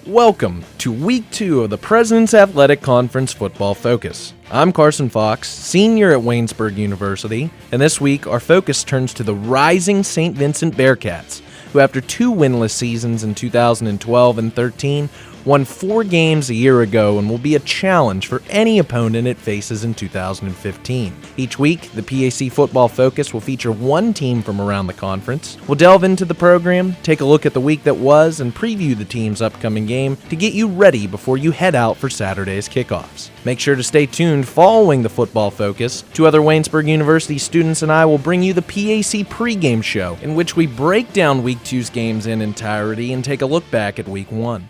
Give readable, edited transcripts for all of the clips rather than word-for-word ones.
Welcome to Week 2 of the President's Athletic Conference Football Focus. I'm Carson Fox, senior at Waynesburg University, and this week our focus turns to the rising Saint Vincent Bearcats, who after two winless seasons in 2012 and 13, won 4 games a year ago and will be a challenge for any opponent it faces in 2015. Each week, the PAC Football Focus will feature one team from around the conference. We'll delve into the program, take a look at the week that was, and preview the team's upcoming game to get you ready before you head out for Saturday's kickoffs. Make sure to stay tuned following the Football Focus. Two other Waynesburg University students and I will bring you the PAC Pregame Show, in which we break down Week 2's games in entirety and take a look back at Week 1.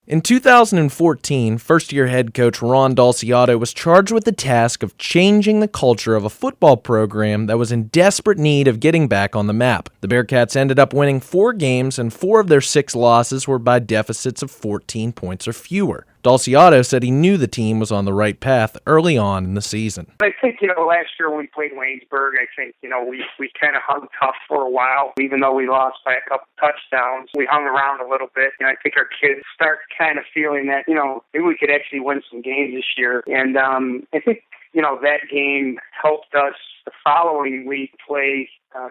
In 2014, first-year head coach Ron Dolciato was charged with the task of changing the culture of a football program that was in desperate need of getting back on the map. The Bearcats ended up winning 4 games, and 4 of their 6 losses were by deficits of 14 points or fewer. Dolciato said he knew the team was on the right path early on in the season. I think, last year when we played Waynesburg, I think, we kind of hung tough for a while. Even though we lost by a couple touchdowns, we hung around a little bit. And I think our kids start kind of feeling that, maybe we could actually win some games this year. And I think, that game helped us. The following week play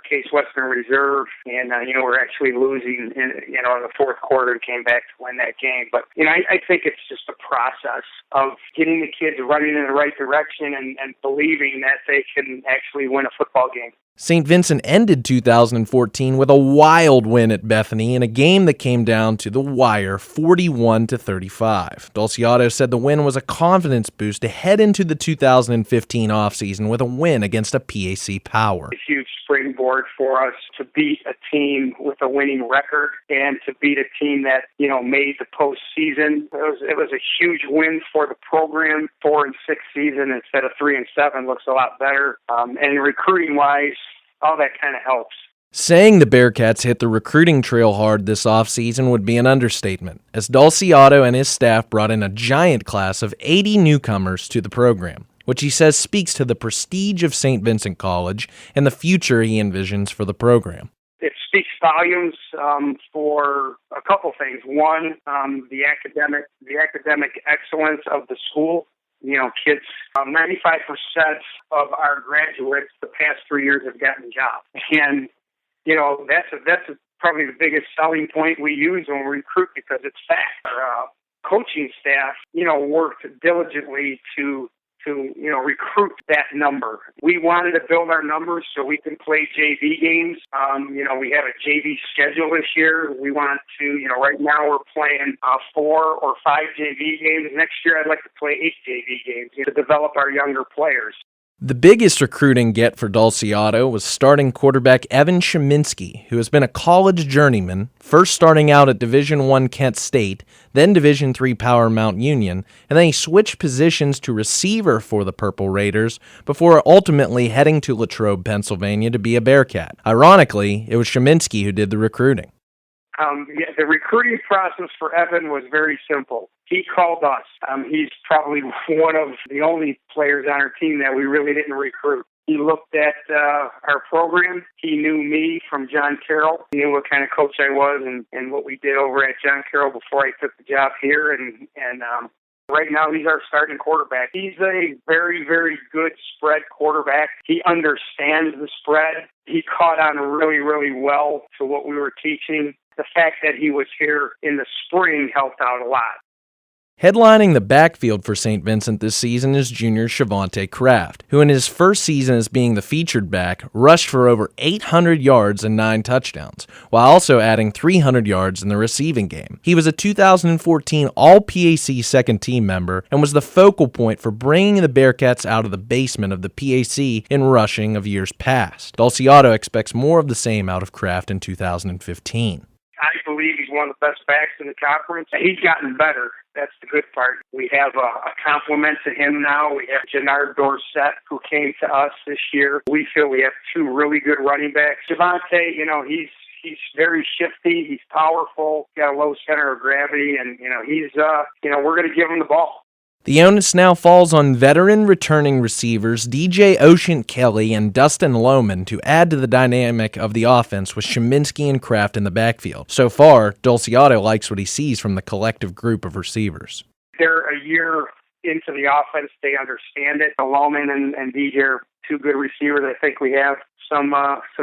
Case Western Reserve, and we're actually losing in the fourth quarter and came back to win that game. But I think it's just a process of getting the kids running in the right direction and believing that they can actually win a football game. Saint Vincent ended 2014 with a wild win at Bethany in a game that came down to the wire, 41-35. Dolciato said the win was a confidence boost to head into the 2015 offseason with a win against a PAC power. A huge springboard for us to beat a team with a winning record and to beat a team that made the postseason. It was a huge win for the program. 4-6 season instead of 3-7 looks a lot better. And recruiting wise, all that kind of helps. Saying the Bearcats hit the recruiting trail hard this offseason would be an understatement, as Dolciato and his staff brought in a giant class of 80 newcomers to the program, which he says speaks to the prestige of Saint Vincent College and the future he envisions for the program. It speaks volumes for a couple things. One, the academic excellence of the school. Kids, 95% of our graduates the past 3 years have gotten jobs. And, that's probably the biggest selling point we use when we recruit because it's fact. Our coaching staff, worked diligently to recruit that number. We wanted to build our numbers so we can play JV games. We have a JV schedule this year. We want to, right now we're playing 4 or 5 JV games. Next year I'd like to play 8 JV games to develop our younger players. The biggest recruiting get for Dolciato was starting quarterback Evan Sheminski, who has been a college journeyman, first starting out at Division I Kent State, then Division III Power Mount Union, and then he switched positions to receiver for the Purple Raiders before ultimately heading to Latrobe, Pennsylvania to be a Bearcat. Ironically, it was Sheminski who did the recruiting. The recruiting process for Evan was very simple. He called us. He's probably one of the only players on our team that we really didn't recruit. He looked at our program. He knew me from John Carroll. He knew what kind of coach I was and what we did over at John Carroll before I took the job here. And right now he's our starting quarterback. He's a very, very good spread quarterback. He understands the spread. He caught on really, really well to what we were teaching. The fact that he was here in the spring helped out a lot. Headlining the backfield for St. Vincent this season is junior Shavonte Kraft, who in his first season as being the featured back, rushed for over 800 yards and 9 touchdowns, while also adding 300 yards in the receiving game. He was a 2014 All-PAC second-team member and was the focal point for bringing the Bearcats out of the basement of the PAC in rushing of years past. Dolciato expects more of the same out of Kraft in 2015. I believe he's one of the best backs in the conference. He's gotten better. That's the good part. We have a compliment to him now. We have Jannard Dorsett, who came to us this year. We feel we have 2 really good running backs. Shavonte, he's very shifty. He's powerful. Got a low center of gravity, and he's we're going to give him the ball. The onus now falls on veteran returning receivers DJ Ocean Kelly and Dustin Lohman to add to the dynamic of the offense with Sheminsky and Kraft in the backfield. So far, Dolciato likes what he sees from the collective group of receivers. They're a year into the offense. They understand it. Lohman and DJ are two good receivers. I think we have some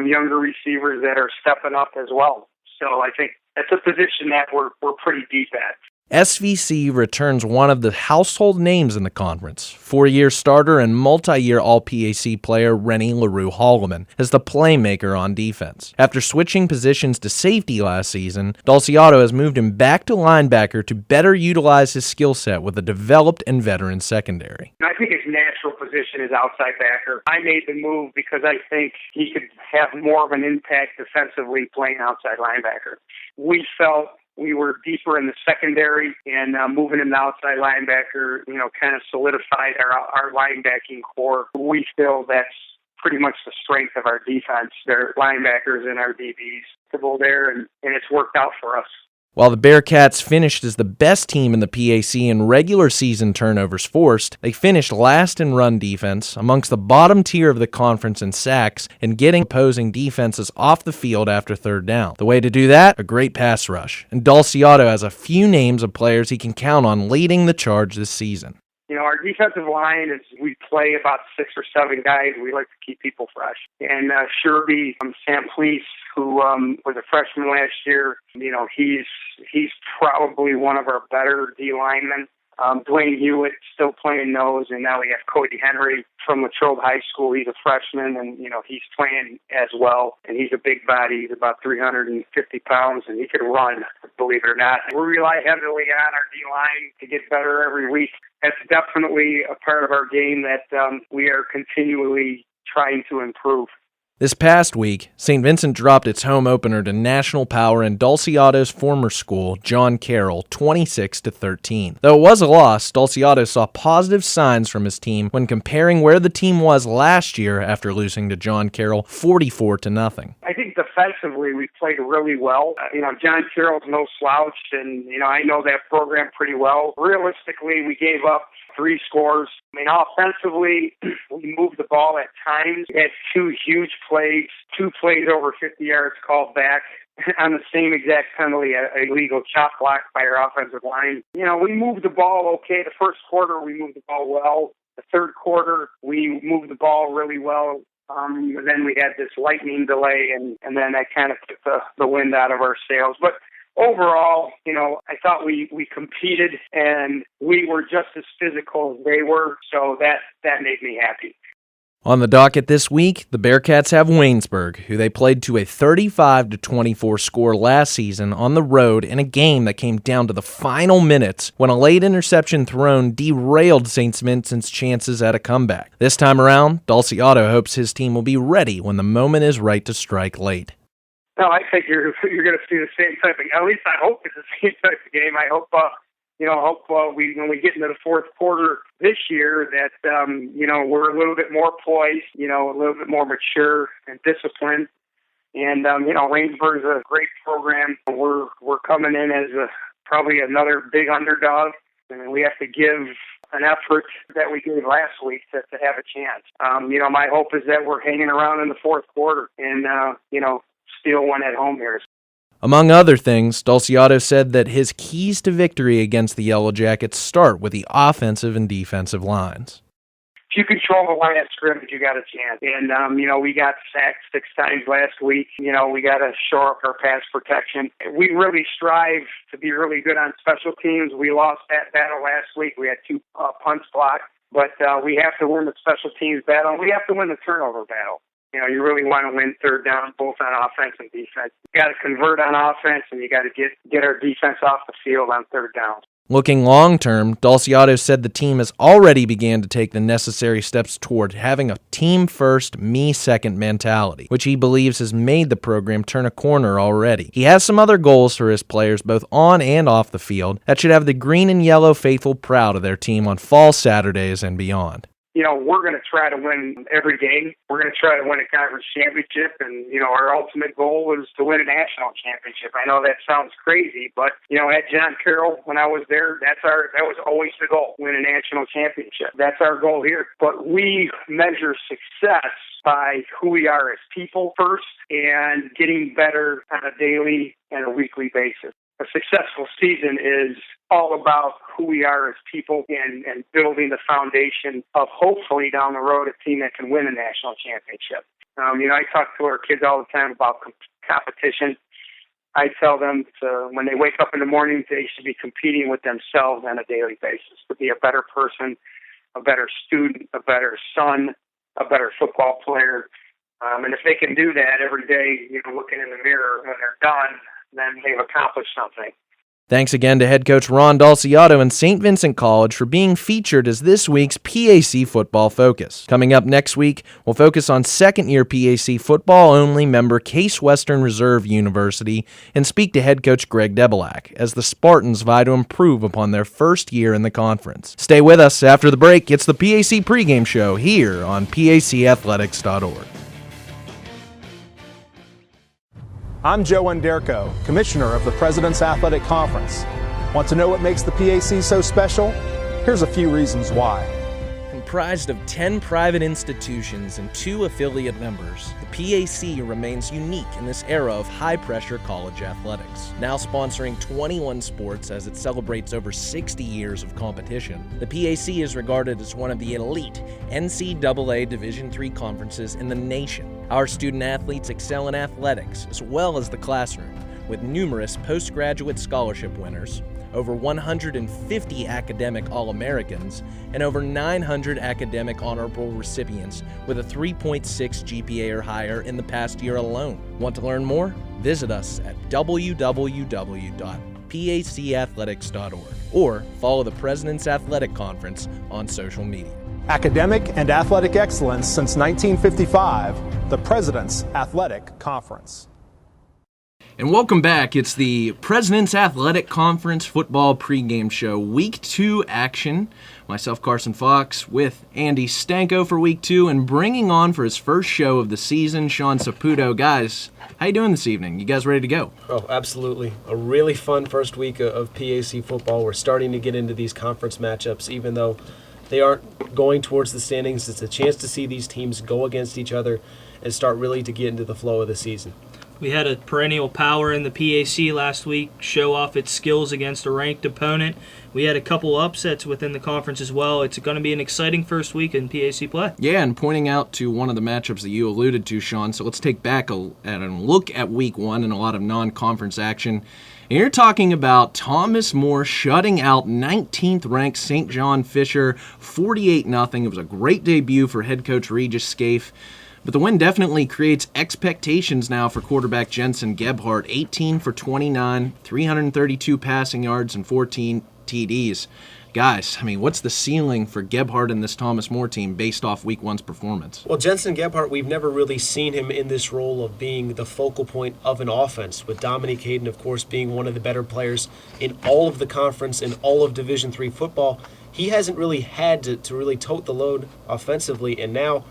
younger receivers that are stepping up as well. So I think that's a position that we're pretty deep at. SVC returns one of the household names in the conference. Four-year starter and multi-year All-PAC player Rennie LaRue-Holloman as the playmaker on defense. After switching positions to safety last season, Dolciato has moved him back to linebacker to better utilize his skill set with a developed and veteran secondary. I think his natural position is outside backer. I made the move because I think he could have more of an impact defensively playing outside linebacker. We felt we were deeper in the secondary, and moving him to outside linebacker, kind of solidified our linebacking core. We feel that's pretty much the strength of our defense. Their linebackers and our DBs there, and it's worked out for us. While the Bearcats finished as the best team in the PAC in regular season turnovers forced, they finished last in run defense, amongst the bottom tier of the conference in sacks, and getting opposing defenses off the field after third down. The way to do that? A great pass rush. And Dolciato has a few names of players he can count on leading the charge this season. Our defensive line we play about 6 or 7 guys. We like to keep people fresh. And Sherby Samplease, who was a freshman last year, he's probably one of our better D linemen. Dwayne Hewitt still playing nose, and now we have Cody Henry from Latrobe High School. He's a freshman, and he's playing as well. And he's a big body. He's about 350 pounds, and he can run, believe it or not. We rely heavily on our D line to get better every week. That's definitely a part of our game that we are continually trying to improve. This past week, Saint Vincent dropped its home opener to national power in Dolciato's former school, John Carroll, 26-13. Though it was a loss, Dolciato saw positive signs from his team when comparing where the team was last year after losing to John Carroll 44-0. I think defensively we played really well. John Carroll's no slouch, and I know that program pretty well. Realistically, we gave up 3 scores. Offensively, we moved the ball at times. We had 2 huge plays, 2 plays over 50 yards called back on the same exact penalty, a illegal chop block by our offensive line. We moved the ball okay. The first quarter, we moved the ball well. The third quarter, we moved the ball really well. Then we had this lightning delay, and then that kind of took the wind out of our sails. But overall, I thought we competed, and we were just as physical as they were, so that made me happy. On the docket this week, the Bearcats have Waynesburg, who they played to a 35-24 score last season on the road in a game that came down to the final minutes when a late interception thrown derailed Saint Vincent's chances at a comeback. This time around, Dolciato hopes his team will be ready when the moment is right to strike late. No, I think you're going to see the same type of. At least I hope it's the same type of game. I hope when we get into the fourth quarter this year that we're a little bit more poised, a little bit more mature and disciplined. And Waynesburg is a great program. We're coming in as probably another big underdog, and we have to give an effort that we gave last week to have a chance. My hope is that we're hanging around in the fourth quarter and steal one at home here. Among other things, Dolciato said that his keys to victory against the Yellow Jackets start with the offensive and defensive lines. If you control the line of scrimmage, you got a chance. And, we got sacked 6 times last week. We got to shore up our pass protection. We really strive to be really good on special teams. We lost that battle last week. We had 2 punts blocked. But we have to win the special teams battle, and we have to win the turnover battle. You really want to win third down, both on offense and defense. You got to convert on offense, and you got to get our defense off the field on third down. Looking long-term, Dolciato said the team has already began to take the necessary steps toward having a team-first, me-second mentality, which he believes has made the program turn a corner already. He has some other goals for his players, both on and off the field, that should have the green and yellow faithful proud of their team on fall Saturdays and beyond. we're going to try to win every game. We're going to try to win a conference championship, and, our ultimate goal is to win a national championship. I know that sounds crazy, but, at John Carroll, when I was there, that was always the goal, win a national championship. That's our goal here. But we measure success by who we are as people first and getting better on a daily and a weekly basis. A successful season is all about who we are as people and building the foundation of hopefully down the road a team that can win a national championship. I talk to our kids all the time about competition. I tell them when they wake up in the morning, they should be competing with themselves on a daily basis to be a better person, a better student, a better son, a better football player. And if they can do that every day, looking in the mirror when they're done, then they've accomplished something. Thanks again to head coach Ron Dolciato and Saint Vincent College for being featured as this week's PAC Football Focus. Coming up next week, we'll focus on second-year PAC football-only member Case Western Reserve University and speak to head coach Greg Debelak as the Spartans vie to improve upon their first year in the conference. Stay with us. After the break, it's the PAC Pregame Show here on PACathletics.org. I'm Joe Anderko, Commissioner of the President's Athletic Conference. Want to know what makes the PAC so special? Here's a few reasons why. Comprised of 10 private institutions and 2 affiliate members, the PAC remains unique in this era of high-pressure college athletics. Now sponsoring 21 sports as it celebrates over 60 years of competition, the PAC is regarded as one of the elite NCAA Division III conferences in the nation. Our student athletes excel in athletics as well as the classroom, with numerous postgraduate scholarship winners, over 150 academic All-Americans, and over 900 academic honorable recipients with a 3.6 GPA or higher in the past year alone. Want to learn more? Visit us at www.pacathletics.org or follow the President's Athletic Conference on social media. Academic and athletic excellence since 1955, the President's Athletic Conference. And welcome back. It's the President's Athletic Conference Football Pregame Show, Week 2 action. Myself, Carson Fox, with Andy Stanko for Week 2, and bringing on for his first show of the season, Sean Saputo. Guys, how you doing this evening? You guys ready to go? Oh, absolutely. A really fun first week of PAC football. We're starting to get into these conference matchups, even though they aren't going towards the standings. It's a chance to see these teams go against each other and start really to get into the flow of the season. We had a perennial power in the PAC last week show off its skills against a ranked opponent. We had a couple upsets within the conference as well. It's going to be an exciting first week in PAC play. Yeah, and pointing out to one of the matchups that you alluded to, Sean, so let's take back and look at Week 1 and a lot of non-conference action. And you're talking about Thomas More shutting out 19th-ranked St. John Fisher 48-0. It was a great debut for head coach Regis Scaife. But the win definitely creates expectations now for quarterback Jensen Gebhardt. 18 for 29, 332 passing yards, and 14 TDs. Guys, what's the ceiling for Gebhardt and this Thomas More team based off Week 1's performance? Well, Jensen Gebhardt, we've never really seen him in this role of being the focal point of an offense, with Dominique Hayden, of course, being one of the better players in all of the conference and all of Division III football. He hasn't really had to really tote the load offensively, and now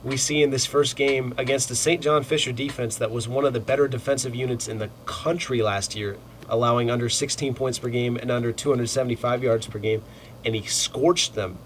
we see in this first game against the St. John Fisher defense that was one of the better defensive units in the country last year, allowing under 16 points per game and under 275 yards per game, and he scorched them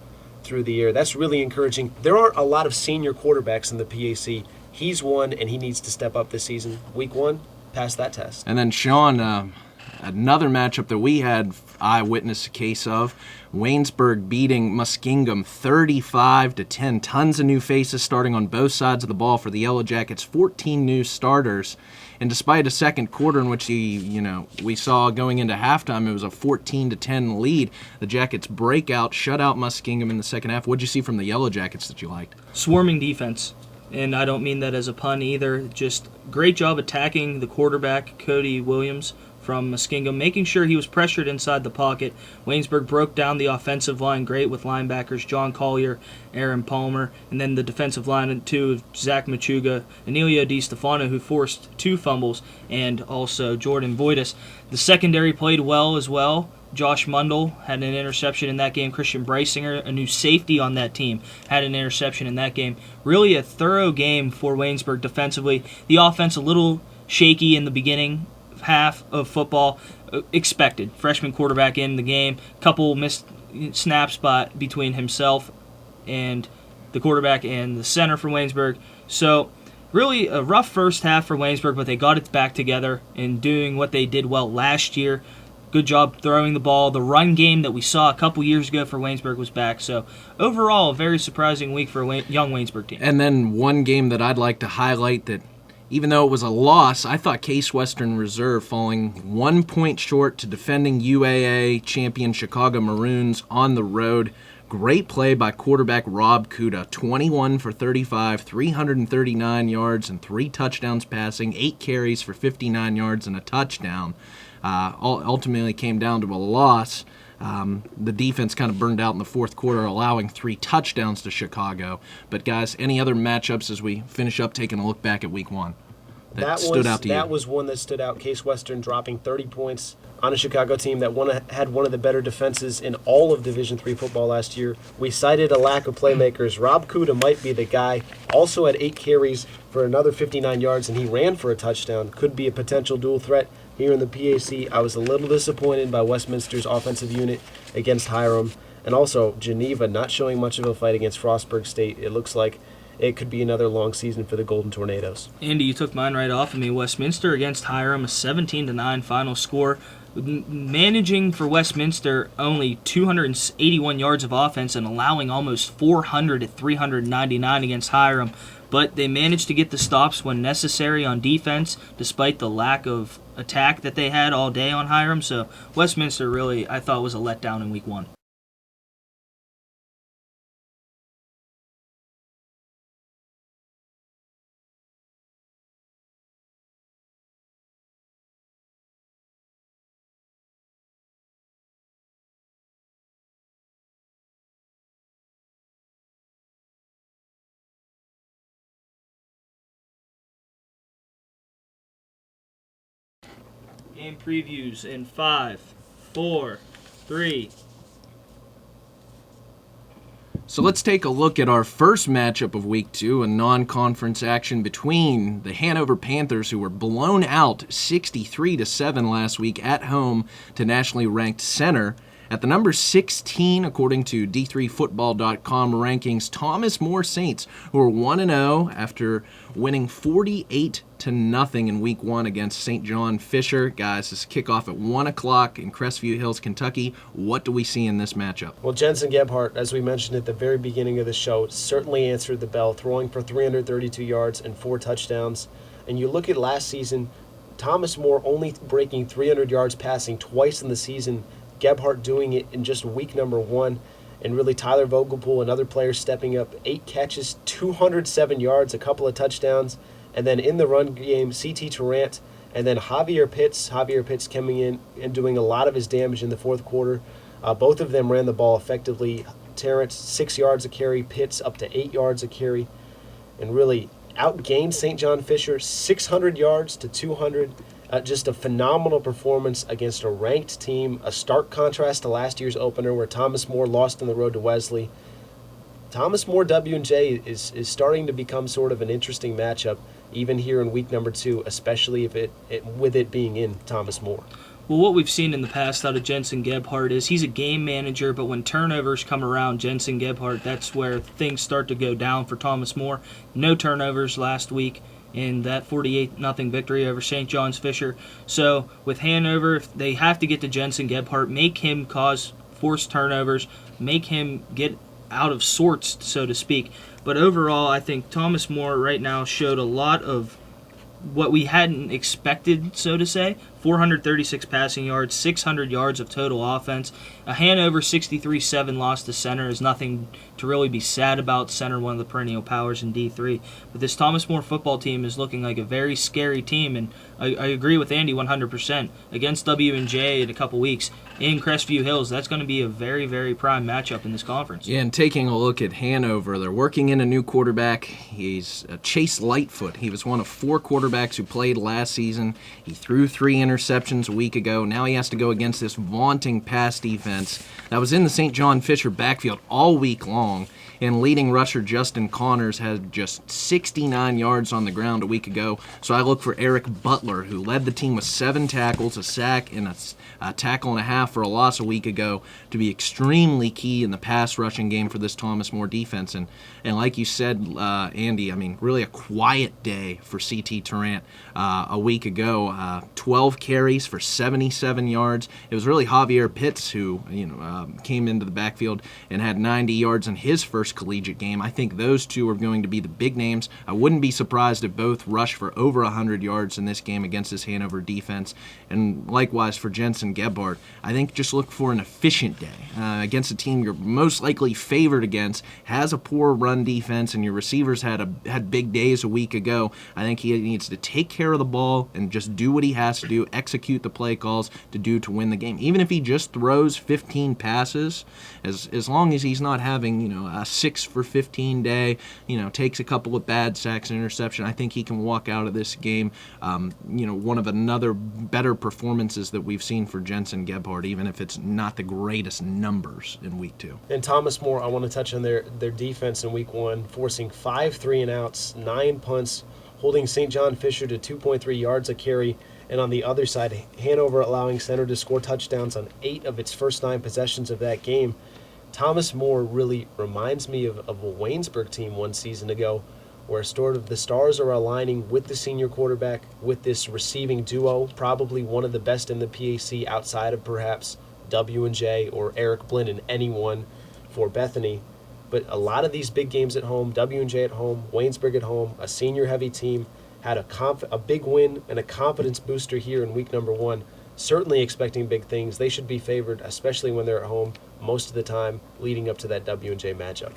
through the air. That's really encouraging. There aren't a lot of senior quarterbacks in the PAC. He's one, and he needs to step up this season. Week 1, pass that test. And then, Sean, another matchup that we had eyewitness case of, Waynesburg beating Muskingum 35-10. Tons of new faces starting on both sides of the ball for the Yellow Jackets. 14 new starters. And despite a second quarter in which we saw going into halftime, it was a 14-10 lead. The Jackets break out, shut out Muskingum in the second half. What did you see from the Yellow Jackets that you liked? Swarming defense. And I don't mean that as a pun either. Just great job attacking the quarterback, Cody Williams, from Muskingum, making sure he was pressured inside the pocket. Waynesburg broke down the offensive line great with linebackers John Collier, Aaron Palmer, and then the defensive line too, Zach Machuga, Emilio Di Stefano, who forced 2 fumbles, and also Jordan Voitis. The secondary played well as well. Josh Mundell had an interception in that game. Christian Breisinger, a new safety on that team, had an interception in that game. Really a thorough game for Waynesburg defensively. The offense a little shaky in the beginning half of football. Expected. Freshman quarterback in the game. Couple missed snaps between himself and the quarterback and the center for Waynesburg. So really a rough first half for Waynesburg, but they got it back together and doing what they did well last year. Good job throwing the ball. The run game that we saw a couple years ago for Waynesburg was back. So overall, a very surprising week for a young Waynesburg team. And then one game that I'd like to highlight that even though it was a loss, I thought Case Western Reserve falling 1 point short to defending UAA champion Chicago Maroons on the road. Great play by quarterback Rob Kuda, 21 for 35, 339 yards and 3 touchdowns passing, 8 carries for 59 yards and a touchdown. Ultimately came down to a loss. The defense kind of burned out in the fourth quarter, allowing 3 touchdowns to Chicago. But guys, any other matchups as we finish up taking a look back at week 1 that stood out to you? That was one that stood out. Case Western dropping 30 points on a Chicago team that had one of the better defenses in all of Division III football last year. We cited a lack of playmakers. Rob Kuda might be the guy. Also had 8 carries for another 59 yards, and he ran for a touchdown. Could be a potential dual threat here in the PAC. I was a little disappointed by Westminster's offensive unit against Hiram, and also Geneva not showing much of a fight against Frostburg State. It looks like it could be another long season for the Golden Tornadoes. Andy, you took mine right off of me. Westminster against Hiram, a 17-9 final score. Managing for Westminster only 281 yards of offense and allowing almost 400 at 399 against Hiram. But they managed to get the stops when necessary on defense, despite the lack of attack that they had all day on Hiram. So Westminster really, I thought, was a letdown in week 1. Game previews in 5, 4, 3. So let's take a look at our first matchup of Week 2, a non-conference action between the Hanover Panthers, who were blown out 63-7 last week at home to nationally ranked Center. At the number 16, according to D3Football.com rankings, Thomas More Saints, who are 1-0 after winning 48-0 in Week 1 against St. John Fisher. Guys, this kickoff at 1 o'clock in Crestview Hills, Kentucky. What do we see in this matchup? Well, Jensen Gebhardt, as we mentioned at the very beginning of the show, certainly answered the bell, throwing for 332 yards and 4 touchdowns. And you look at last season, Thomas More only breaking 300 yards passing twice in the season, Gebhardt doing it in just week number 1, and really Tyler Vogelpool and other players stepping up. 8 catches, 207 yards, a couple of touchdowns, and then in the run game, C.T. Tarrant, and then Javier Pitts coming in and doing a lot of his damage in the fourth quarter. Both of them ran the ball effectively. Tarrant, 6 yards a carry, Pitts up to 8 yards a carry, and really outgained St. John Fisher 600 yards to 200. Just a phenomenal performance against a ranked team, a stark contrast to last year's opener where Thomas More lost on the road to Wesley. Thomas More W&J is starting to become sort of an interesting matchup, even here in week number 2, especially if with it being in Thomas More. Well, what we've seen in the past out of Jensen Gebhardt is he's a game manager, but when turnovers come around, Jensen Gebhardt, that's where things start to go down for Thomas More. No turnovers last week in that 48-0 victory over St. John's Fisher. So with Hanover, they have to get to Jensen Gebhardt, make him cause forced turnovers, make him get out of sorts, so to speak. But overall, I think Thomas More right now showed a lot of what we hadn't expected, so to say. 436 passing yards, 600 yards of total offense. A Hanover 63-7 loss to Center is nothing to really be sad about. Center, one of the perennial powers in D3. But this Thomas More football team is looking like a very scary team, and I agree with Andy 100%. Against W&J in a couple weeks in Crestview Hills, that's going to be a very, very prime matchup in this conference. Yeah, and taking a look at Hanover, they're working in a new quarterback. He's Chase Lightfoot. He was one of 4 quarterbacks who played last season. He threw 3 interceptions interceptions a week ago. Now he has to go against this vaunting pass defense that was in the St. John Fisher backfield all week long. And leading rusher Justin Connors had just 69 yards on the ground a week ago. So I look for Eric Butler, who led the team with 7 tackles, a sack, and a tackle and a half for a loss a week ago, to be extremely key in the pass rushing game for this Thomas More defense. And like you said, Andy, I mean, really a quiet day for C.T. Tarrant a week ago. 12 carries for 77 yards. It was really Javier Pitts who came into the backfield and had 90 yards in his first collegiate game. I think those two are going to be the big names. I wouldn't be surprised if both rush for over 100 yards in this game against this Hanover defense. And likewise for Jensen Gebhardt, I think just look for an efficient day against a team you're most likely favored against, has a poor run defense, and your receivers had big days a week ago. I think he needs to take care of the ball and just do what he has to do, execute the play calls to win the game. Even if he just throws 15 passes, as long as he's not having a 6 for 15 day, takes a couple of bad sacks and interception, I think he can walk out of this game one of another better performances that we've seen for Jensen Gebhardt, even if it's not the greatest numbers in week 2. And Thomas More, I want to touch on their defense in week 1, forcing 5 3-and-outs, 9 punts, holding St. John Fisher to 2.3 yards a carry. And on the other side, Hanover allowing Center to score touchdowns on 8 of its first 9 possessions of that game. Thomas More really reminds me of a Waynesburg team one season ago, where sort of the stars are aligning with the senior quarterback, with this receiving duo, probably one of the best in the PAC outside of perhaps W&J or Eric Blinn and anyone for Bethany. But a lot of these big games at home, W&J at home, Waynesburg at home, a senior-heavy team, had a big win and a confidence booster here in week number 1. Certainly expecting big things. They should be favored, especially when they're at home most of the time leading up to that W&J matchup.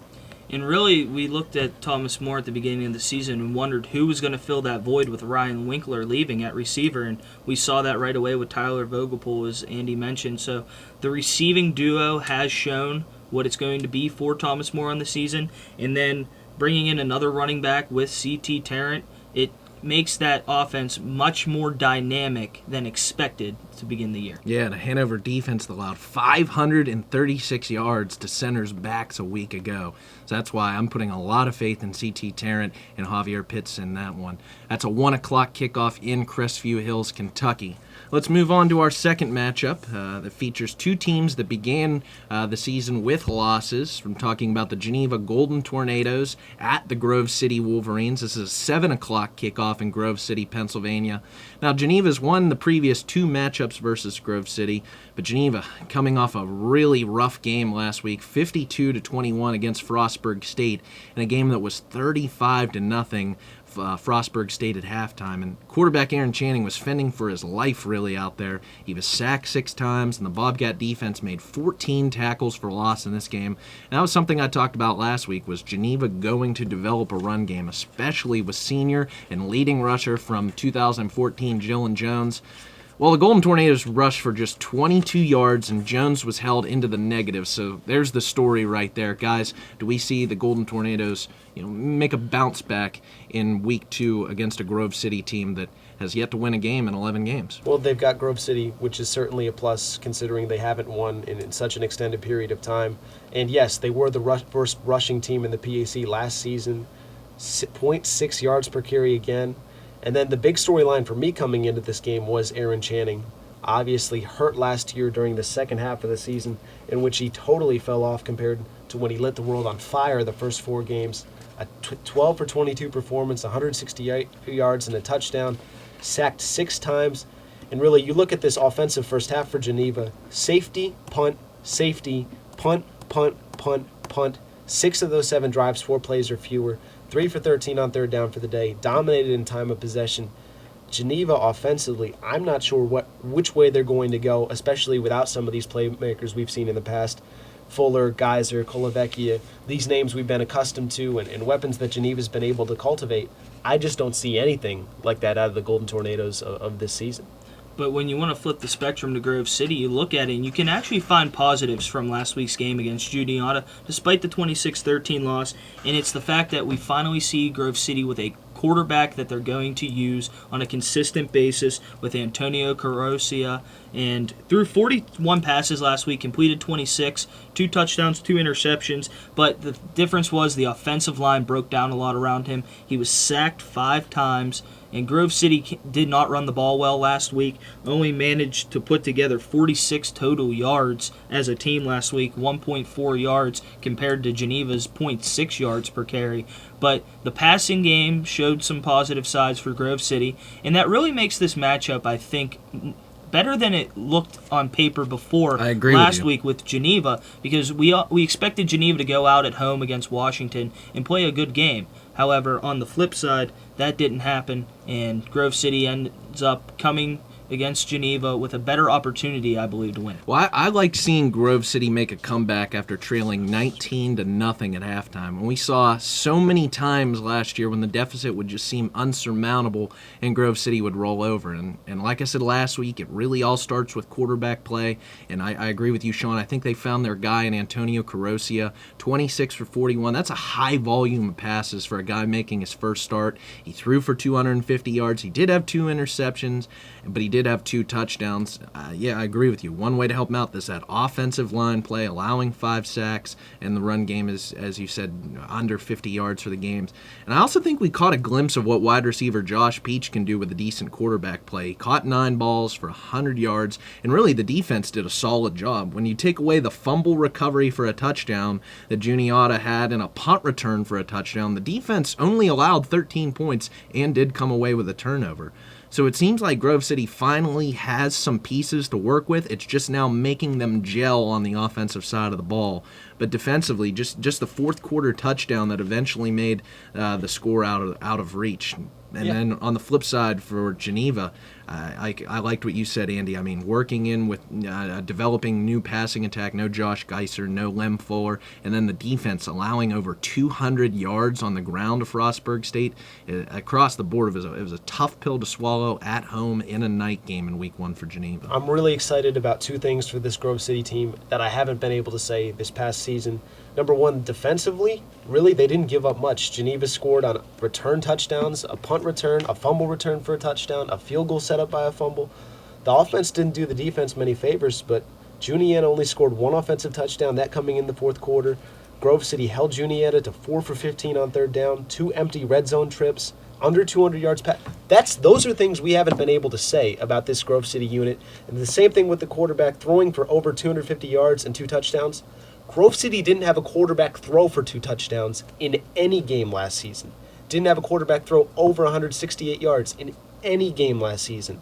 And really, we looked at Thomas More at the beginning of the season and wondered who was going to fill that void with Ryan Winkler leaving at receiver, and we saw that right away with Tyler Vogelpohl, as Andy mentioned. So the receiving duo has shown what it's going to be for Thomas More on the season, and then bringing in another running back with C.T. Tarrant, it makes that offense much more dynamic than expected to begin the year. Yeah, the Hanover defense allowed 536 yards to centers backs a week ago. So that's why I'm putting a lot of faith in C.T. Tarrant and Javier Pitts in that one. That's a 1 o'clock kickoff in Crestview Hills, Kentucky. Let's move on to our second matchup that features 2 teams that began the season with losses. I'm talking about the Geneva Golden Tornadoes at the Grove City Wolverines. This is a 7 o'clock kickoff in Grove City, Pennsylvania. Now, Geneva's won the previous 2 matchups versus Grove City, but Geneva coming off a really rough game last week, 52-21 against Frostburg State, in a game that was 35-0. Frostburg State at halftime, and quarterback Aaron Channing was fending for his life really out there. He was sacked 6 times, and the Bobcat defense made 14 tackles for loss in this game. And that was something I talked about last week, was Geneva going to develop a run game, especially with senior and leading rusher from 2014, Jalen Jones. Well, the Golden Tornadoes rushed for just 22 yards, and Jones was held into the negative. So there's the story right there. Guys, do we see the Golden Tornadoes make a bounce back in week 2 against a Grove City team that has yet to win a game in 11 games? Well, they've got Grove City, which is certainly a plus considering they haven't won in such an extended period of time. And yes, they were the first rushing team in the PAC last season, 0.6 yards per carry again. And then the big storyline for me coming into this game was Aaron Channing, obviously hurt last year during the second half of the season, in which he totally fell off compared to when he lit the world on fire the first 4 games. A 12 for 22 performance, 168 yards and a touchdown, sacked 6 times. And really, you look at this offensive first half for Geneva, safety, punt, punt, punt. 6 of those 7 drives, 4 plays or fewer. 3 for 13 on third down for the day, dominated in time of possession. Geneva offensively, I'm not sure which way they're going to go, especially without some of these playmakers we've seen in the past. Fuller, Geyser, Colavecchia, these names we've been accustomed to and weapons that Geneva's been able to cultivate. I just don't see anything like that out of the Golden Tornadoes of this season. But when you want to flip the spectrum to Grove City, you look at it and you can actually find positives from last week's game against Juniata, despite the 26-13 loss. And it's the fact that we finally see Grove City with a quarterback that they're going to use on a consistent basis with Antonio Carosia, and threw 41 passes last week, completed 26, 2 touchdowns, 2 interceptions, but the difference was the offensive line broke down a lot around him. He was sacked 5 times, and Grove City did not run the ball well last week, only managed to put together 46 total yards as a team last week, 1.4 yards compared to Geneva's 0.6 yards per carry. But the passing game showed some positive sides for Grove City, and that really makes this matchup, I think, better than it looked on paper before last week with Geneva, because we expected Geneva to go out at home against Washington and play a good game. However, on the flip side, that didn't happen, and Grove City ends up coming against Geneva with a better opportunity, I believe, to win. Well, I like seeing Grove City make a comeback after trailing 19-0 at halftime. And we saw so many times last year when the deficit would just seem unsurmountable and Grove City would roll over. And like I said last week, it really all starts with quarterback play. And I agree with you, Sean. I think they found their guy in Antonio Carosia, 26 for 41. That's a high volume of passes for a guy making his first start. He threw for 250 yards. He did have 2 interceptions, but he did have 2 touchdowns. I agree with you. One way to help him out is that offensive line play, allowing 5 sacks, and the run game is, as you said, under 50 yards for the games. And I also think we caught a glimpse of what wide receiver Josh Peach can do with a decent quarterback play. He caught 9 balls for 100 yards, and really the defense did a solid job. When you take away the fumble recovery for a touchdown that Juniata had and a punt return for a touchdown, the defense only allowed 13 points and did come away with a turnover. So it seems like Grove City finally has some pieces to work with. It's just now making them gel on the offensive side of the ball. But defensively, just the fourth quarter touchdown that eventually made the score out of reach. And then on the flip side for Geneva, I liked what you said, Andy. I mean, working in with developing new passing attack, no Josh Geiser, no Lem Fuller, and then the defense allowing over 200 yards on the ground to Frostburg State. Across the board, it was a tough pill to swallow at home in a night game in Week 1 for Geneva. I'm really excited about 2 things for this Grove City team that I haven't been able to say this past season. Number 1, defensively, really, they didn't give up much. Geneva scored on return touchdowns, a punt return, a fumble return for a touchdown, a field goal set up by a fumble. The offense didn't do the defense many favors, but Juniata only scored 1 offensive touchdown, that coming in the fourth quarter. Grove City held Juniata to 4 for 15 on third down, 2 empty red zone trips, under 200 yards. Those are things we haven't been able to say about this Grove City unit. And the same thing with the quarterback throwing for over 250 yards and 2 touchdowns. Grove City didn't have a quarterback throw for 2 touchdowns in any game last season. Didn't have a quarterback throw over 168 yards in any game last season.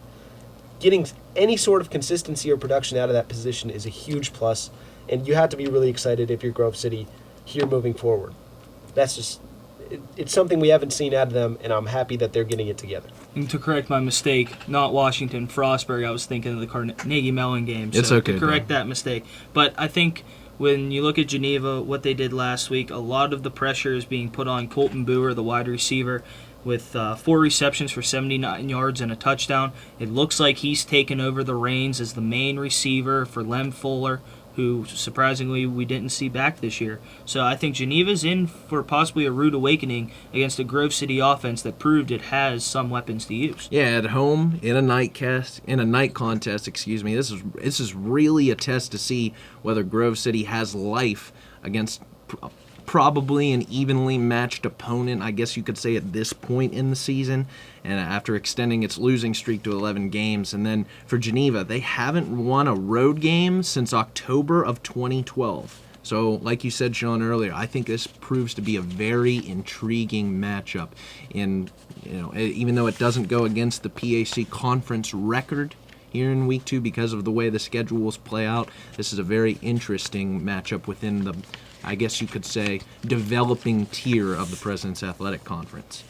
Getting any sort of consistency or production out of that position is a huge plus, and you have to be really excited if you're Grove City here moving forward. It's something we haven't seen out of them, and I'm happy that they're getting it together. And to correct my mistake, not Washington, Frostburg, I was thinking of the Carnegie Mellon game. So it's okay. To correct that mistake. But I think when you look at Geneva, what they did last week, a lot of the pressure is being put on Colton Boer, the wide receiver, with 4 receptions for 79 yards and a touchdown. It looks like he's taken over the reins as the main receiver for Lem Fuller, who surprisingly we didn't see back this year. So I think Geneva's in for possibly a rude awakening against a Grove City offense that proved it has some weapons to use. Yeah, at home in a night contest. This is really a test to see whether Grove City has life against probably an evenly matched opponent, I guess you could say, at this point in the season, and after extending its losing streak to 11 games. And then for Geneva, they haven't won a road game since October of 2012. So, like you said, Sean, earlier, I think this proves to be a very intriguing matchup. Even though it doesn't go against the PAC conference record here in Week 2 because of the way the schedules play out, this is a very interesting matchup within the, I guess you could say, developing tier of the President's Athletic Conference.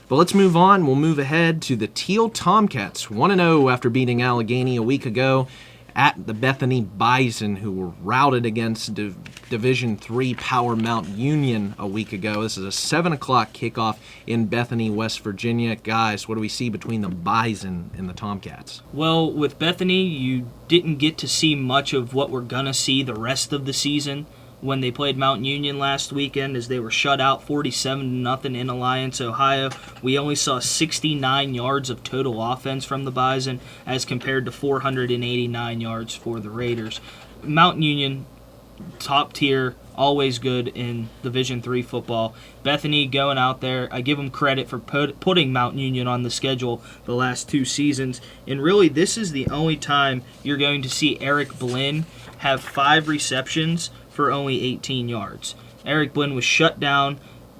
But let's move on. We'll move ahead to the Teal Tomcats, 1-0 after beating Allegheny a week ago at the Bethany Bison, who were routed against Division III Power Mount Union a week ago. This is a 7 o'clock kickoff in Bethany, West Virginia. Guys, what do we see between the Bison and the Tomcats? Well, with Bethany, you didn't get to see much of what we're going to see the rest of the season. when they played Mount Union last weekend, as they were shut out 47-0 in Alliance, Ohio. We only saw 69 yards of total offense from the Bison as compared to 489 yards for the Raiders. Mount Union, top tier, always good in Division III football. Bethany going out there, I give them credit for putting Mount Union on the schedule the last 2 seasons. And really, this is the only time you're going to see Eric Blinn have 5 receptions for only 18 yards. Eric Blinn was shut down.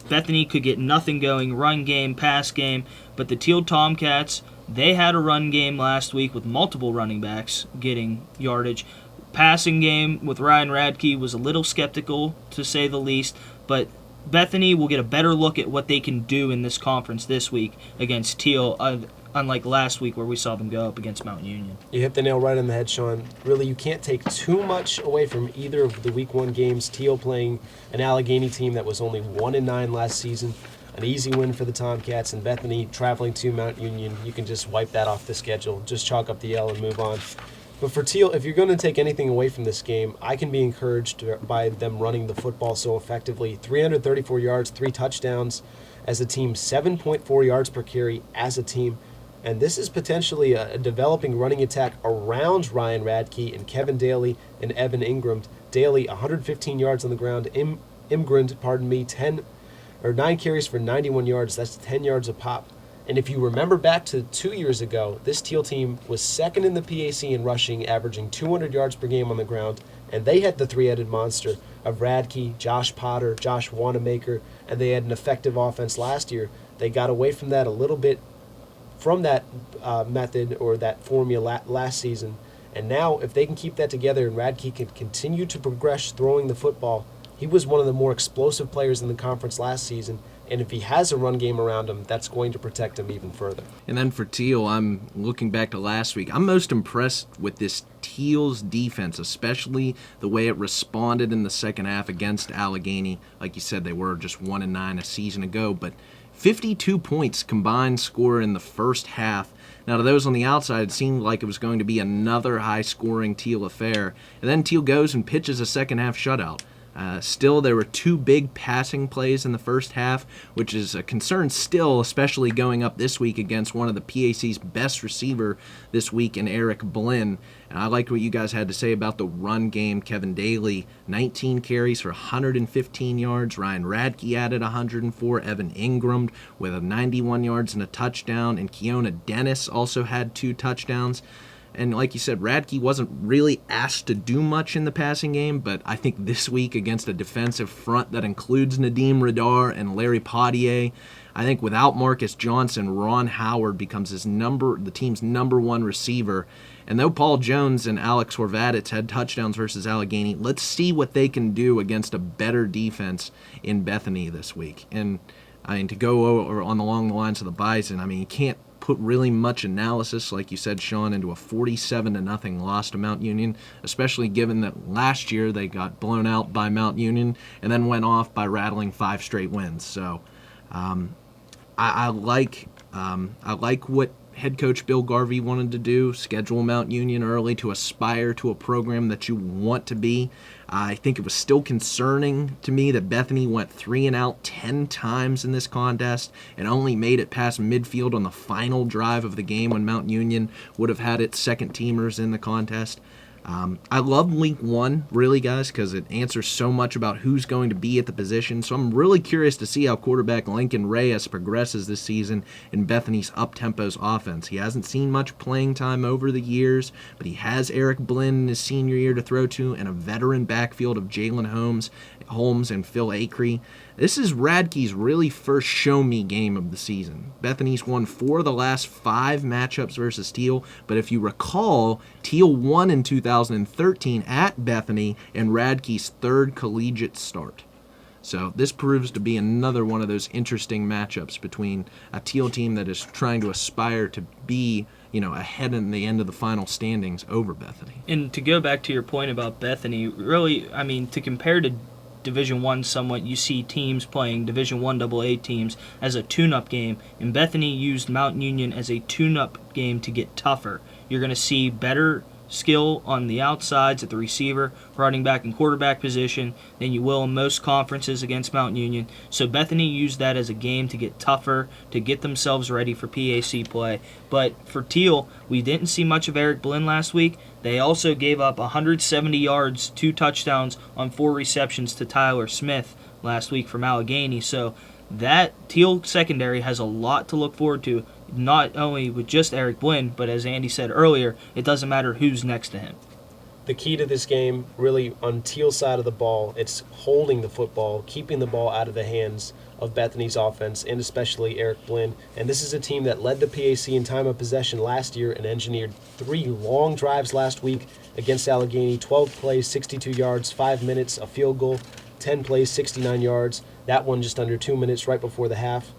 Bethany could get nothing going, run game, pass game, but the Teal Tomcats, they had a run game last week with multiple running backs getting yardage. Passing game with Ryan Radke was a little skeptical, to say the least, but Bethany will get a better look at what they can do in this conference this week against Teal, unlike last week where we saw them go up against Mount Union. You hit the nail right on the head, Sean. Really, you can't take too much away from either of the Week 1 games. Teal playing an Allegheny team that was only 1-9 last season, an easy win for the Tomcats, and Bethany traveling to Mount Union. You can just wipe that off the schedule, just chalk up the L and move on. But for Teal, if you're going to take anything away from this game, I can be encouraged by them running the football so effectively. 334 yards, 3 touchdowns as a team, 7.4 yards per carry as a team. And this is potentially a developing running attack around Ryan Radke and Kevin Daly and Evan Ingram. Daly, 115 yards on the ground. Ingram, 9 carries for 91 yards. That's 10 yards a pop. And if you remember back to 2 years ago, this Teal team was second in the PAC in rushing, averaging 200 yards per game on the ground, and they had the 3-headed monster of Radke, Josh Potter, Josh Wanamaker, and they had an effective offense last year. They got away from that a little bit from that method or that formula last season, and now if they can keep that together and Radke can continue to progress throwing the football, he was one of the more explosive players in the conference last season. And if he has a run game around him, that's going to protect him even further. And then for Teal, I'm looking back to last week. I'm most impressed with this Teal's defense, especially the way it responded in the second half against Allegheny. Like you said, they were just 1-9 a season ago, but 52 points combined score in the first half. Now, to those on the outside, it seemed like it was going to be another high-scoring Teal affair. And then Teal goes and pitches a second-half shutout. Still, there were 2 big passing plays in the first half, which is a concern still, especially going up this week against one of the PAC's best receiver this week in Eric Blinn. And I liked what you guys had to say about the run game. Kevin Daly, 19 carries for 115 yards. Ryan Radke added 104. Evan Ingram with 91 yards and a touchdown. And Keona Dennis also had 2 touchdowns. And like you said, Radke wasn't really asked to do much in the passing game, but I think this week against a defensive front that includes Nadeem Radar and Larry Potier, I think without Marcus Johnson, Ron Howard becomes the team's number 1 receiver. And though Paul Jones and Alex Horvatitz had touchdowns versus Allegheny, let's see what they can do against a better defense in Bethany this week. And I mean, to go along the lines of the Bison, I mean, you can't put really much analysis, like you said, Sean, into a 47-0 loss to Mount Union, especially given that last year they got blown out by Mount Union and then went off by rattling 5 straight wins. So I like what head coach Bill Garvey wanted to do, schedule Mount Union early to aspire to a program that you want to be. I think it was still concerning to me that Bethany went 3 and out 10 times in this contest and only made it past midfield on the final drive of the game when Mount Union would have had its second teamers in the contest. I love Week 1, really, guys, because it answers so much about who's going to be at the position. So I'm really curious to see how quarterback Lincoln Reyes progresses this season in Bethany's up-tempo's offense. He hasn't seen much playing time over the years, but he has Eric Blinn in his senior year to throw to and a veteran backfield of Jalen Holmes and Phil Acree. This is Radke's really first show-me game of the season. Bethany's won 4 of the last 5 matchups versus Teal, but if you recall, Teal won in 2013 at Bethany in Radke's 3rd collegiate start. So this proves to be another one of those interesting matchups between a Teal team that is trying to aspire to be, ahead in the end of the final standings over Bethany. And to go back to your point about Bethany, really, I mean, to compare to Division I somewhat, you see teams playing Division I AA teams as a tune-up game, and Bethany used Mount Union as a tune-up game to get tougher. You're going to see better skill on the outsides at the receiver, running back, and quarterback position than you will in most conferences against Mount Union. So Bethany used that as a game to get tougher, to get themselves ready for PAC play. But for Teal, we didn't see much of Eric Blinn last week. They also gave up 170 yards, 2 touchdowns on 4 receptions to Tyler Smith last week from Allegheny. So that Teal secondary has a lot to look forward to, not only with just Eric Blinn, but as Andy said earlier, it doesn't matter who's next to him. The key to this game, really, on Teal's side of the ball, it's holding the football, keeping the ball out of the hands of Bethany's offense, and especially Eric Blinn. And this is a team that led the PAC in time of possession last year and engineered 3 long drives last week against Allegheny, 12 plays, 62 yards, 5 minutes, a field goal, 10 plays, 69 yards. That one just under 2 minutes right before the half.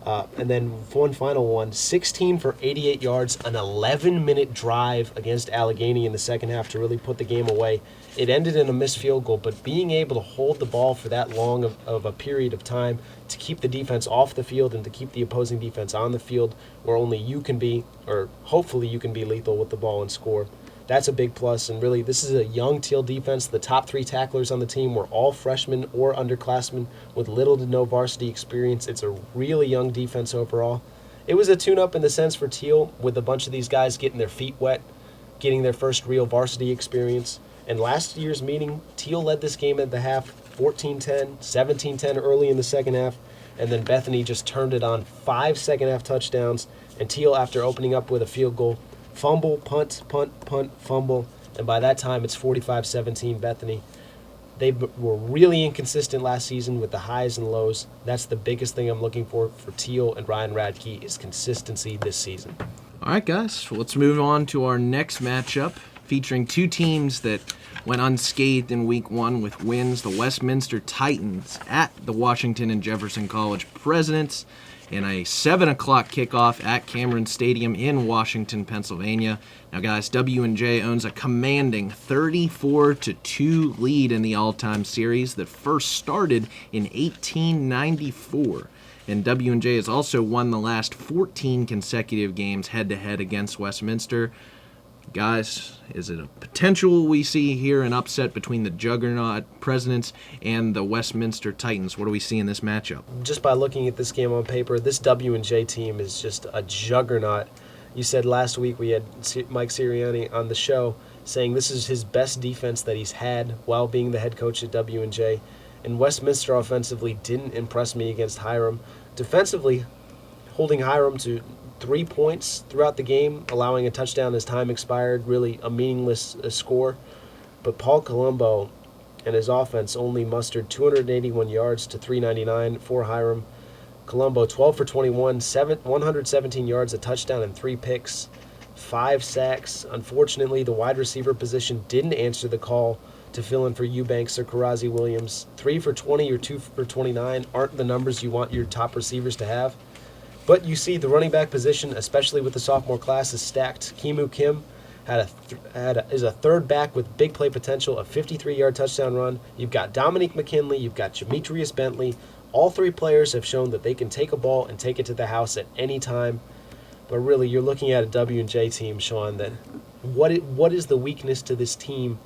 And then one final one, 16 for 88 yards, an 11-minute drive against Allegheny in the second half to really put the game away. It ended in a missed field goal, but being able to hold the ball for that long of a period of time to keep the defense off the field and to keep the opposing defense on the field where only you can be, or hopefully you can be lethal with the ball and score. That's a big plus, and really this is a young Teal defense. The top 3 tacklers on the team were all freshmen or underclassmen with little to no varsity experience. It's a really young defense overall. It was a tune-up in the sense for Teal with a bunch of these guys getting their feet wet, getting their first real varsity experience. And last year's meeting, Teal led this game at the half, 14-10, 17-10 early in the second half, and then Bethany just turned it on, 5 second-half touchdowns, and Teal, after opening up with a field goal, fumble, punt, fumble, and by that time it's 45-17 Bethany. They were really inconsistent last season with the highs and lows. That's the biggest thing I'm looking for Teal and Ryan Radke is consistency this season. All right, guys, well, let's move on to our next matchup, featuring 2 teams that went unscathed in Week 1 with wins. The Westminster Titans at the Washington and Jefferson College Presidents in a 7 o'clock kickoff at Cameron Stadium in Washington, Pennsylvania. Now, guys, W&J owns a commanding 34-2 lead in the all-time series that first started in 1894. And W&J has also won the last 14 consecutive games head-to-head against Westminster. Guys, is it a potential we see here an upset between the juggernaut Presidents and the Westminster Titans? What do we see in this matchup? Just by looking at this game on paper, this W&J team is just a juggernaut. You said last week we had Mike Sirianni on the show saying this is his best defense that he's had while being the head coach at W&J. And Westminster offensively didn't impress me against Hiram. Defensively, holding Hiram to 3 points throughout the game, allowing a touchdown as time expired, really a meaningless score. But Paul Colombo and his offense only mustered 281 yards to 399 for Hiram. Colombo 12 for 21, 117 yards, a touchdown, and 3 picks, 5 sacks. Unfortunately, the wide receiver position didn't answer the call to fill in for Eubanks or Karazi Williams. 3 for 20 or 2 for 29 aren't the numbers you want your top receivers to have. But you see the running back position, especially with the sophomore class, is stacked. Kimu Kim is a third back with big play potential, a 53-yard touchdown run. You've got Dominique McKinley, you've got Demetrius Bentley. All 3 players have shown that they can take a ball and take it to the house at any time. But really, you're looking at a W&J team, Sean, that what is the weakness to this team?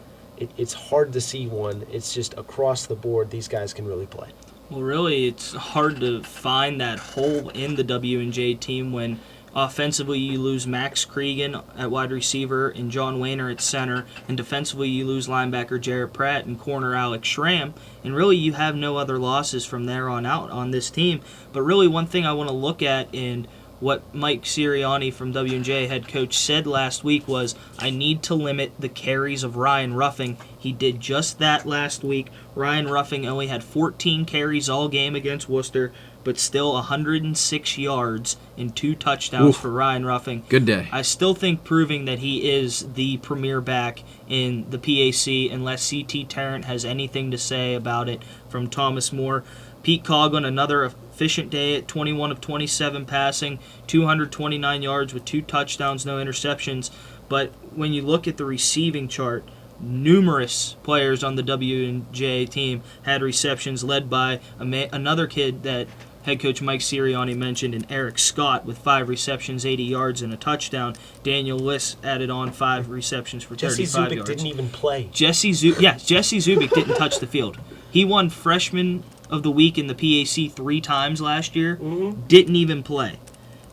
It's hard to see one. It's just across the board, these guys can really play. Well, really, it's hard to find that hole in the W&J team when offensively you lose Max Cregan at wide receiver and John Wayner at center, and defensively you lose linebacker Jarrett Pratt and corner Alex Schramm, and really you have no other losses from there on out on this team. But really one thing I want to look at in what Mike Sirianni from W&J head coach said last week was, I need to limit the carries of Ryan Ruffing. He did just that last week. Ryan Ruffing only had 14 carries all game against Worcester, but still 106 yards and 2 touchdowns for Ryan Ruffing. Good day. I still think proving that he is the premier back in the PAC, unless C.T. Tarrant has anything to say about it from Thomas Moore. Pete Coughlin, another efficient day at 21 of 27 passing, 229 yards with 2 touchdowns, no interceptions. But when you look at the receiving chart, numerous players on the W&J team had receptions, led by another kid that head coach Mike Sirianni mentioned, and Eric Scott with 5 receptions, 80 yards, and a touchdown. Daniel Liss added on 5 receptions for 35 Jesse Zubik yards. didn't even play. Jesse Zubik didn't touch the field. He won Freshman of the Week in the PAC 3 times last year. Didn't even play.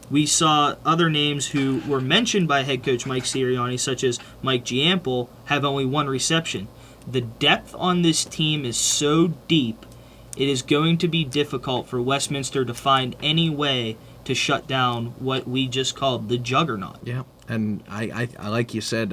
We saw other names who were mentioned by head coach Mike Sirianni, such as Mike Giample, have only 1 reception. The depth on this team is so deep, it is going to be difficult for Westminster to find any way to shut down what we just called the juggernaut. Yeah, and I like you said,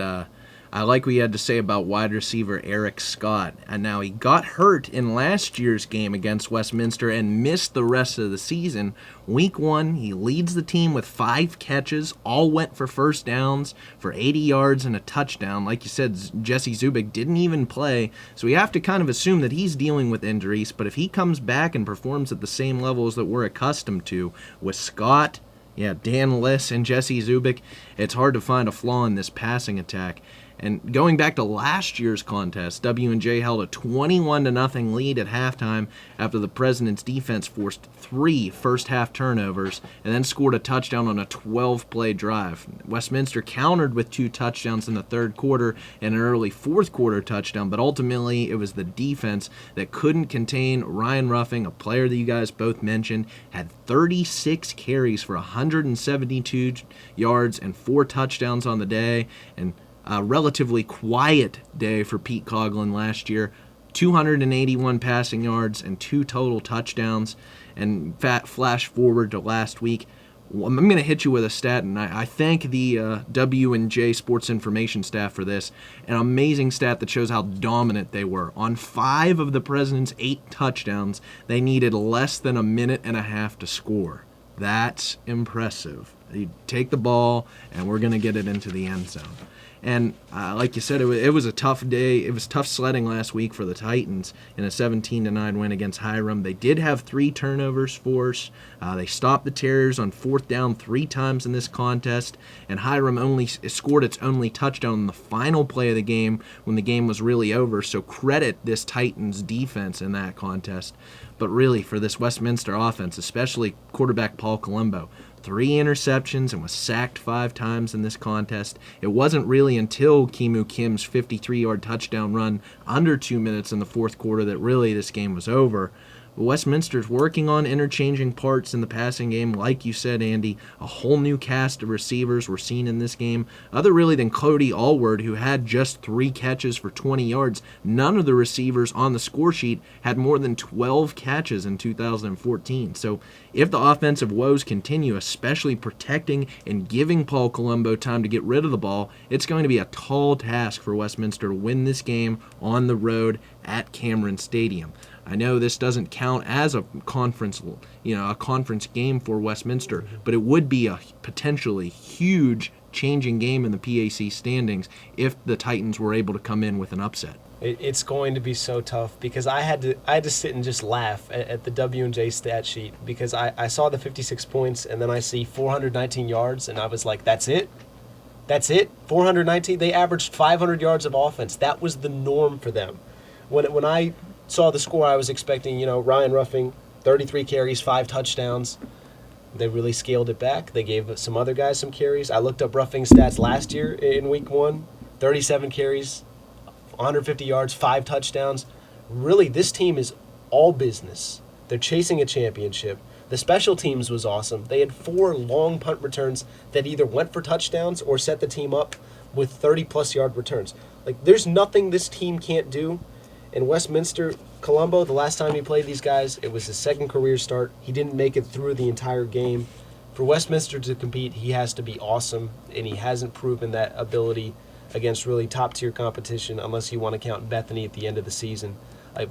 I like what you had to say about wide receiver Eric Scott. And now he got hurt in last year's game against Westminster and missed the rest of the season. Week 1, he leads the team with 5 catches, all went for first downs for 80 yards and a touchdown. Like you said, Jesse Zubik didn't even play, so we have to kind of assume that he's dealing with injuries. But if he comes back and performs at the same levels that we're accustomed to with Scott, Dan Liss and Jesse Zubik, it's hard to find a flaw in this passing attack. And going back to last year's contest, W&J held a 21-0 lead at halftime after the President's defense forced 3 first-half turnovers and then scored a touchdown on a 12-play drive. Westminster countered with 2 touchdowns in the third quarter and an early fourth-quarter touchdown, but ultimately it was the defense that couldn't contain Ryan Ruffing, a player that you guys both mentioned, had 36 carries for 172 yards and 4 touchdowns on the day, and a relatively quiet day for Pete Coughlin last year. 281 passing yards and 2 total touchdowns. And flash forward to last week, I'm going to hit you with a stat, and I thank the W&J Sports Information staff for this. An amazing stat that shows how dominant they were. On 5 of the President's 8 touchdowns, they needed less than a minute and a half to score. That's impressive. You take the ball, and we're going to get it into the end zone. And like you said, it was a tough day. It was tough sledding last week for the Titans in a 17-9 win against Hiram. They did have 3 turnovers forced. They stopped the Terriers on 4th down 3 times in this contest, and Hiram only scored its only touchdown in the final play of the game when the game was really over. So credit this Titans defense in that contest. But really, for this Westminster offense, especially quarterback Paul Colombo, 3 interceptions and was sacked 5 times in this contest. It wasn't really until Kimu Kim's 53-yard touchdown run under 2 minutes in the fourth quarter that really this game was over. But Westminster's working on interchanging parts in the passing game. Like you said, Andy, a whole new cast of receivers were seen in this game. Other really than Cody Allward, who had just 3 catches for 20 yards. None of the receivers on the score sheet had more than 12 catches in 2014. So if the offensive woes continue, especially protecting and giving Paul Colombo time to get rid of the ball, it's going to be a tall task for Westminster to win this game on the road at Cameron Stadium. I know this doesn't count as a conference game for Westminster, but it would be a potentially huge changing game in the PAC standings if the Titans were able to come in with an upset. It's going to be so tough because I had to sit and just laugh at the W&J stat sheet because I saw the 56 points and then I see 419 yards and I was like, that's it? That's it? 419? They averaged 500 yards of offense. That was the norm for them. When I saw the score, I was expecting, Ryan Ruffing, 33 carries, 5 touchdowns. They really scaled it back. They gave some other guys some carries. I looked up Ruffing's stats last year in week 1, 37 carries, 150 yards, 5 touchdowns. Really, this team is all business. They're chasing a championship. The special teams was awesome. They had 4 long punt returns that either went for touchdowns or set the team up with 30-plus yard returns. There's nothing this team can't do. In Westminster, Colombo, the last time he played these guys, it was his 2nd career start. He didn't make it through the entire game. For Westminster to compete, he has to be awesome, and he hasn't proven that ability against really top-tier competition unless you want to count Bethany at the end of the season,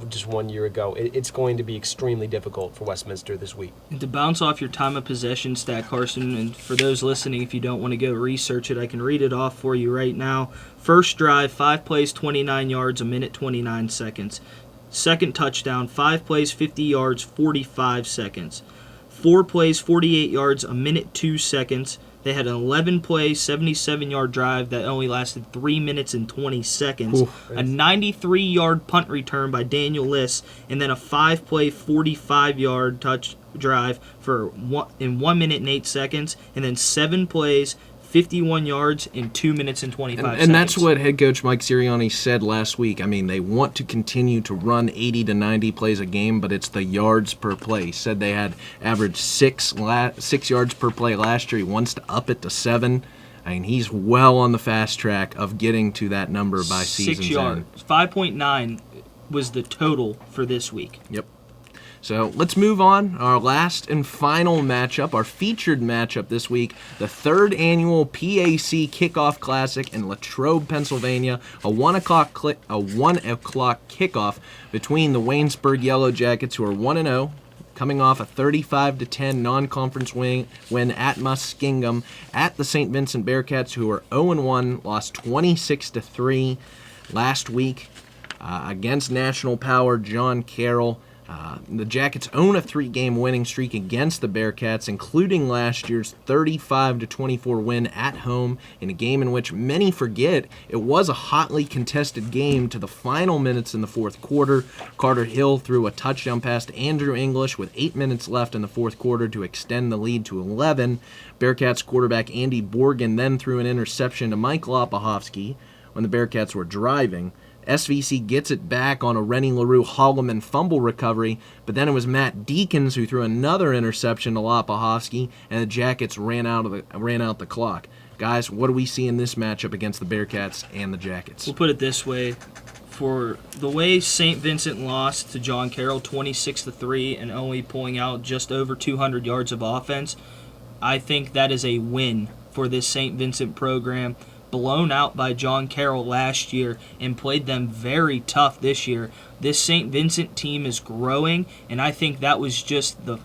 just 1 year ago. It's going to be extremely difficult for Westminster this week. And to bounce off your time of possession stat, Carson, and for those listening, if you don't want to go research it, I can read it off for you right now. First drive, 5 plays, 29 yards, a minute 29 seconds. Second touchdown, 5 plays, 50 yards, 45 seconds. 4 plays, 48 yards, a minute 2 seconds. They had an 11-play, 77-yard drive that only lasted 3 minutes and 20 seconds, a 93-yard punt return by Daniel Liss, and then a 5-play, 45-yard touch drive in 1 minute and 8 seconds, and then 7 plays, 51 yards in 2 minutes and 25 seconds. And that's what head coach Mike Sirianni said last week. I mean, they want to continue to run 80 to 90 plays a game, but it's the yards per play. He said they had averaged 6 yards per play last year. He wants to up it to 7. I mean, he's well on the fast track of getting to that number by season's 6 yards. end. 5.9 was the total for this week. Yep. So let's move on. Our last and final matchup, our featured matchup this week, the 3rd annual PAC Kickoff Classic in Latrobe, Pennsylvania. A 1 o'clock kickoff between the Waynesburg Yellow Jackets, who are 1-0, coming off a 35-10 non-conference win at Muskingum, at the Saint Vincent Bearcats, who are 0-1, lost 26-3 last week against national power John Carroll. The Jackets own a 3-game winning streak against the Bearcats, including last year's 35-24 win at home in a game in which many forget it was a hotly contested game to the final minutes in the fourth quarter. Carter Hill threw a touchdown pass to Andrew English with 8 minutes left in the fourth quarter to extend the lead to 11. Bearcats quarterback Andy Borgen then threw an interception to Mike Lopahovsky when the Bearcats were driving. SVC gets it back on a Rennie LaRue Holloman fumble recovery, but then it was Matt Deakins who threw another interception to Lopahovsky, and the Jackets ran out the clock. Guys, what do we see in this matchup against the Bearcats and the Jackets? We'll put it this way. For the way St. Vincent lost to John Carroll 26-3 and only pulling out just over 200 yards of offense, I think that is a win for this St. Vincent program. Blown out by John Carroll last year and played them very tough this year. This St. Vincent team is growing, and I think that was just the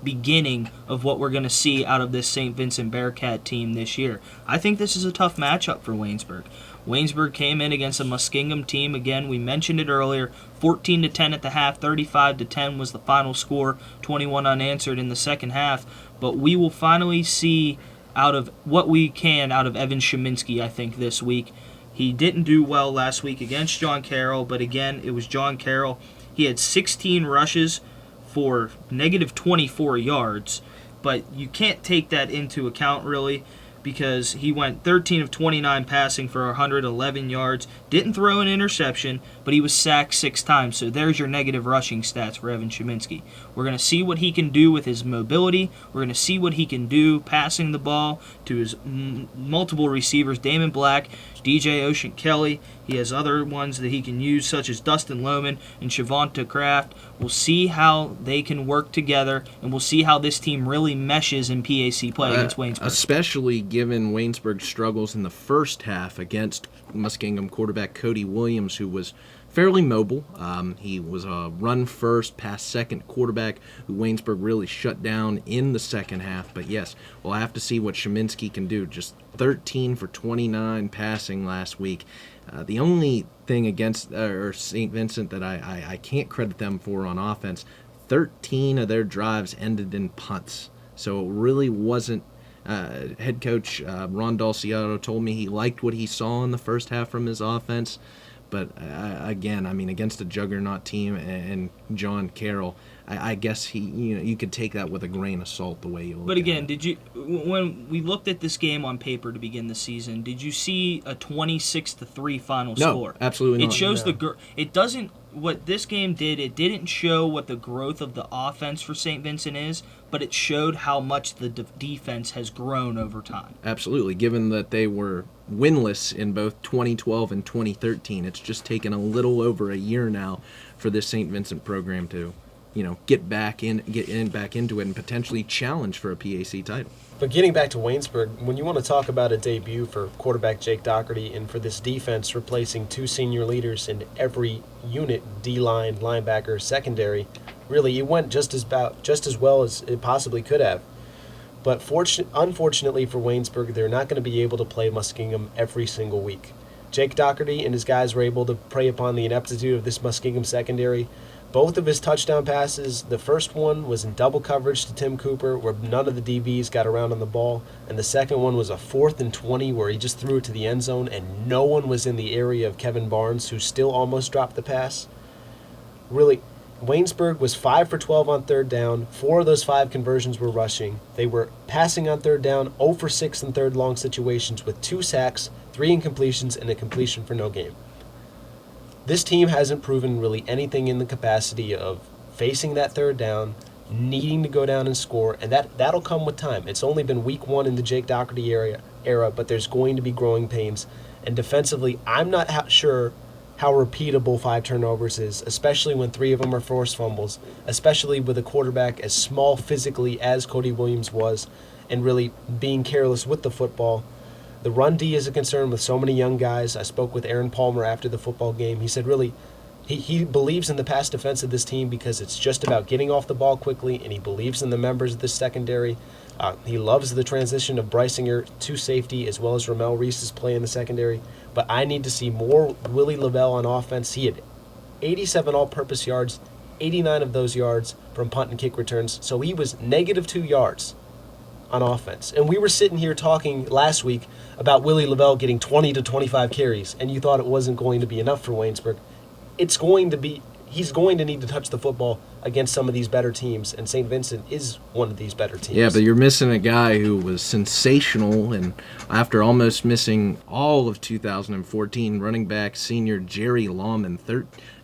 beginning of what we're going to see out of this St. Vincent Bearcat team this year. I think this is a tough matchup for Waynesburg. Waynesburg came in against a Muskingum team. Again, we mentioned it earlier, 14-10 at the half, 35-10 was the final score, 21 unanswered in the second half. But we will finally see out of what we can out of Evan Sheminski, I think, this week. He didn't do well last week against John Carroll, but again, it was John Carroll. He had 16 rushes for negative 24 yards, but you can't take that into account, really, because he went 13 of 29 passing for 111 yards, didn't throw an interception, but he was sacked 6 times. So there's your negative rushing stats for Evan Sheminski. We're going to see what he can do with his mobility. We're going to see what he can do passing the ball to his multiple receivers, Damon Black, DJ Ocean Kelly. He has other ones that he can use, such as Dustin Lohman and Shavonta Kraft. We'll see how they can work together, and we'll see how this team really meshes in PAC play against Waynesburg. Especially given Waynesburg's struggles in the first half against Muskingum quarterback Cody Williams, who was fairly mobile. He was a run-first, pass-second quarterback who Waynesburg really shut down in the second half. But yes, we'll have to see what Sheminski can do. Just 13 for 29 passing last week. The only thing against St. Vincent that I can't credit them for on offense, 13 of their drives ended in punts. So it really wasn't. Head coach Ron Dolciato told me he liked what he saw in the first half from his offense. But again, I mean, against a juggernaut team and John Carroll, I guess you could take that with a grain of salt the way you look. But again, at it. when we looked at this game on paper to begin the season, did you see a 26-3 final No, score? absolutely not. It shows it doesn't. What this game did, it didn't show what the growth of the offense for St. Vincent is, but it showed how much the defense has grown over time. Absolutely, given that they were winless in both 2012 and 2013, it's just taken a little over a year now for this St. Vincent program to, get back into it and potentially challenge for a PAC title. But getting back to Waynesburg, when you want to talk about a debut for quarterback Jake Doherty and for this defense replacing 2 senior leaders in every unit, D-line, linebacker, secondary, really it went just as well as it possibly could have. But unfortunately for Waynesburg, they're not going to be able to play Muskingum every single week. Jake Doherty and his guys were able to prey upon the ineptitude of this Muskingum secondary, Both of his touchdown passes, the first one was in double coverage to Tim Cooper, where none of the DBs got around on the ball, and the second one was a 4th and 20 where he just threw it to the end zone, and no one was in the area of Kevin Barnes, who still almost dropped the pass. Really, Waynesburg was 5 for 12 on third down. 4 of those 5 conversions were rushing. They were passing on third down, 0 for 6 in third long situations with 2 sacks, 3 incompletions, and a completion for no gain. This team hasn't proven really anything in the capacity of facing that third down, needing to go down and score, and that'll come with time. It's only been week 1 in the Jake Doherty era, but there's going to be growing pains. And defensively, I'm not sure how repeatable 5 turnovers is, especially when 3 of them are forced fumbles, especially with a quarterback as small physically as Cody Williams was, and really being careless with the football. The run D is a concern with so many young guys. I spoke with Aaron Palmer after the football game. He said really he believes in the pass defense of this team because it's just about getting off the ball quickly, and he believes in the members of the secondary. He loves the transition of Brysinger to safety as well as Ramel Reese's play in the secondary. But I need to see more Willie Lavelle on offense. He had 87 all-purpose yards, 89 of those yards from punt and kick returns, so he was -2 yards on offense. And we were sitting here talking last week about Willie Lavelle getting 20 to 25 carries, and you thought it wasn't going to be enough for Waynesburg. He's going to need to touch the football against some of these better teams, and Saint Vincent is one of these better teams. Yeah, but you're missing a guy who was sensational, and after almost missing all of 2014, running back senior Jerry Lawman,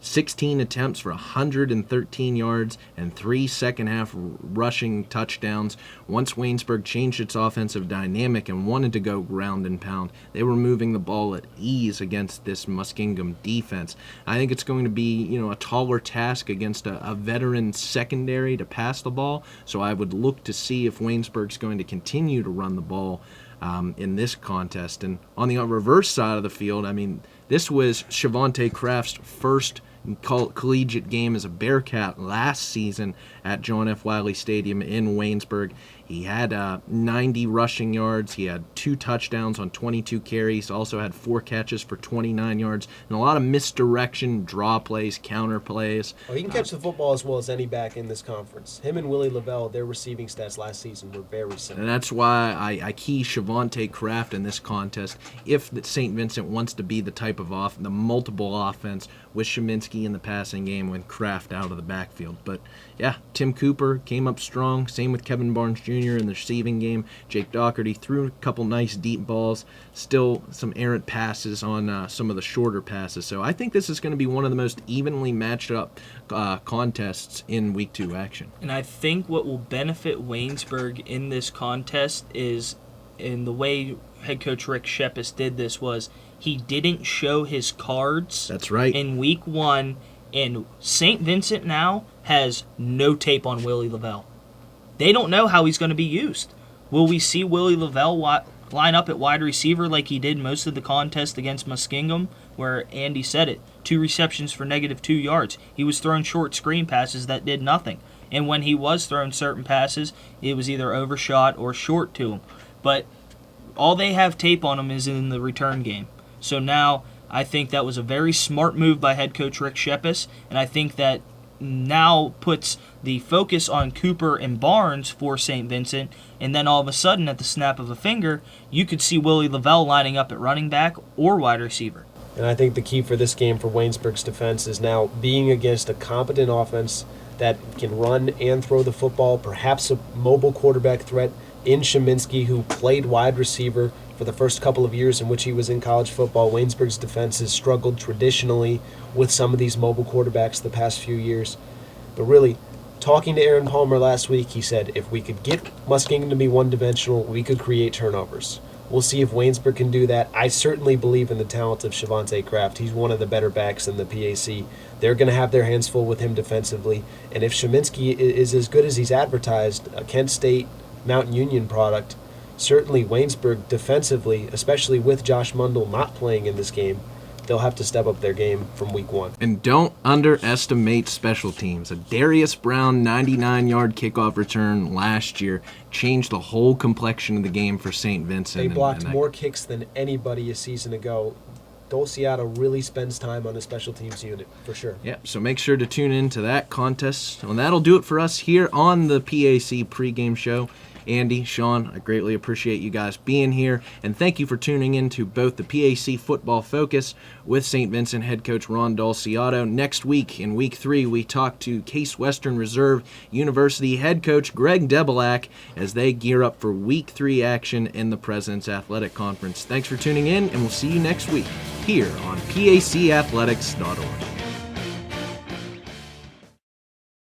16 attempts for 113 yards and 3 second-half rushing touchdowns. Once Waynesburg changed its offensive dynamic and wanted to go ground and pound, they were moving the ball at ease against this Muskingum defense. I think it's going to be, a taller task against a veteran secondary to pass the ball, so I would look to see if Waynesburg's going to continue to run the ball in this contest. And on the reverse side of the field, this was Shavonte Kraft's first collegiate game as a Bearcat last season at John F. Wiley Stadium in Waynesburg. He had 90 rushing yards. He had 2 touchdowns on 22 carries. Also had 4 catches for 29 yards and a lot of misdirection, draw plays, counter plays. He can catch the football as well as any back in this conference. Him and Willie Lavelle, their receiving stats last season were very similar. And that's why I key Shavonte Kraft in this contest. If St. Vincent wants to be the type of the multiple offense with Sheminsky in the passing game with Kraft out of the backfield. But yeah, Tim Cooper came up strong. Same with Kevin Barnes Jr. in the receiving game. Jake Doherty threw a couple nice deep balls. Still some errant passes on some of the shorter passes. So I think this is going to be one of the most evenly matched up contests in Week 2 action. And I think what will benefit Waynesburg in this contest is, in the way head coach Rick Shepis did this, was he didn't show his cards. That's right. In Week 1, and St. Vincent now has no tape on Willie Lavelle. They don't know how he's going to be used. Will we see Willie Lavelle line up at wide receiver like he did most of the contest against Muskingum, where Andy said it, 2 receptions for -2 yards. He was throwing short screen passes that did nothing. And when he was throwing certain passes, it was either overshot or short to him. But all they have tape on him is in the return game. So now I think that was a very smart move by head coach Rick Shepis, and I think that now puts the focus on Cooper and Barnes for St. Vincent, and then all of a sudden, at the snap of a finger, you could see Willie Lavelle lining up at running back or wide receiver. And I think the key for this game for Waynesburg's defense is now being against a competent offense that can run and throw the football, perhaps a mobile quarterback threat in Sheminsky, who played wide receiver for the first couple of years in which he was in college football. Waynesburg's defense has struggled traditionally with some of these mobile quarterbacks the past few years. But really, talking to Aaron Palmer last week, he said if we could get Muskingum to be one-dimensional, we could create turnovers. We'll see if Waynesburg can do that. I certainly believe in the talent of Shavonte Kraft. He's one of the better backs in the PAC. They're going to have their hands full with him defensively. And if Sheminsky is as good as he's advertised, a Kent State Mountain Union product, certainly Waynesburg defensively, especially with Josh Mundell not playing in this game, they'll have to step up their game from Week 1. And don't underestimate special teams. A Darius Brown 99-yard kickoff return last year changed the whole complexion of the game for St. Vincent. They blocked more kicks than anybody a season ago. Dolciato really spends time on the special teams unit, for sure. Yeah, so make sure to tune in to that contest. And that'll do it for us here on the PAC Pregame Show. Andy, Sean, I greatly appreciate you guys being here, and thank you for tuning in to both the PAC Football Focus with Saint Vincent head coach Ron Dolciato. Next week, in Week 3, we talk to Case Western Reserve University head coach Greg Debelak as they gear up for Week 3 action in the President's Athletic Conference. Thanks for tuning in, and we'll see you next week here on PACathletics.org.